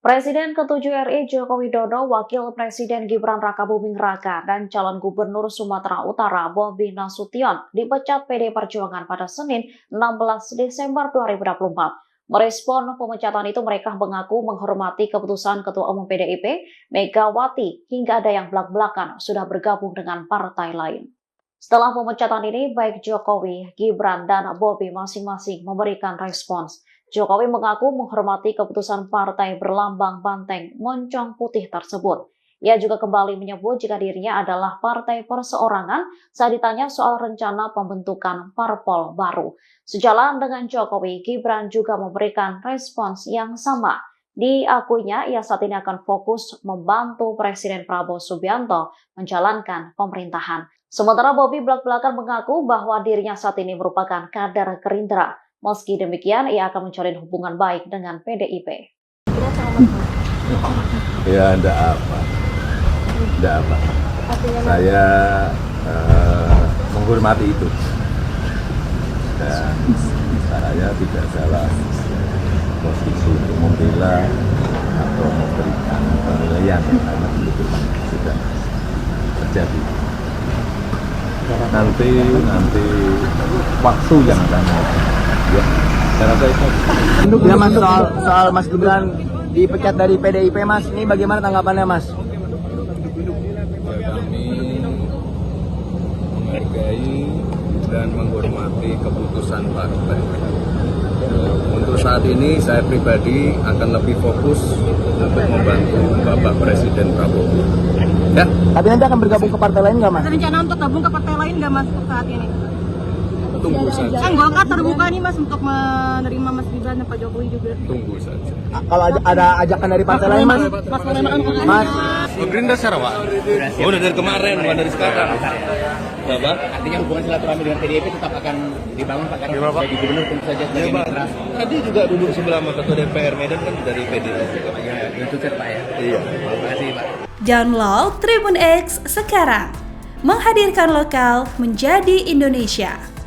Presiden ke-7 RI Joko Widodo, Wakil Presiden Gibran Rakabuming Raka, dan calon Gubernur Sumatera Utara Bobi Nasution dipecat PD Perjuangan pada Senin 16 Desember 2024. Merespon pemecatan itu, mereka mengaku menghormati keputusan Ketua Umum PDIP, Megawati, hingga ada yang belak-belakan sudah bergabung dengan partai lain. Setelah pemecatan ini, baik Jokowi, Gibran, dan Bobi masing-masing memberikan respons. Jokowi mengaku menghormati keputusan partai berlambang banteng moncong putih tersebut. Ia juga kembali menyebut jika dirinya adalah partai perseorangan saat ditanya soal rencana pembentukan parpol baru. Sejalan dengan Jokowi, Gibran juga memberikan respons yang sama. Diakuinya, ia saat ini akan fokus membantu Presiden Prabowo Subianto menjalankan pemerintahan. Sementara Bobi belak-belakan mengaku bahwa dirinya saat ini merupakan kader Gerindra. Meski demikian, ia akan menjalin hubungan baik dengan PDIP. Ya, enggak apa. Saya menghormati itu. Dan saya tidak salah posisi untuk membela atau memberikan penilaian karena itu sudah terjadi. Nanti waktu yang akan ya, saya rasa itu. Ya Mas, soal Mas Gibran dipecat dari PDIP Mas, ini bagaimana tanggapannya Mas? Kami menghargai dan menghormati keputusan partai. Untuk saat ini saya pribadi akan lebih fokus untuk membantu Bapak Presiden Prabowo. Ya. Tapi nanti akan bergabung ke partai lain nggak Mas? Ada rencana untuk gabung ke partai lain nggak Mas saat ini? Tunggu saja. Kan Golkar terbuka nih Mas untuk menerima Mas Gibran dan Pak Jokowi juga. Tunggu saja. Kalau ada ajakan dari partai lain Mas? Mas, Gerindra Sarawak. Oh, udah dari kemarin, bukan dari sekarang. Bapak? Artinya hubungan silaturahmi dengan PDIP tetap akan dibangun Pak, karena jadi gubernur tentu saja sebagai mitra. Tadi juga duduk sebelah sama Ketua DPR Medan kan dari PDIP juga. Ya, itu Pak ya. Iya. Terima kasih Pak. Download Tribun X sekarang. Menghadirkan lokal menjadi Indonesia.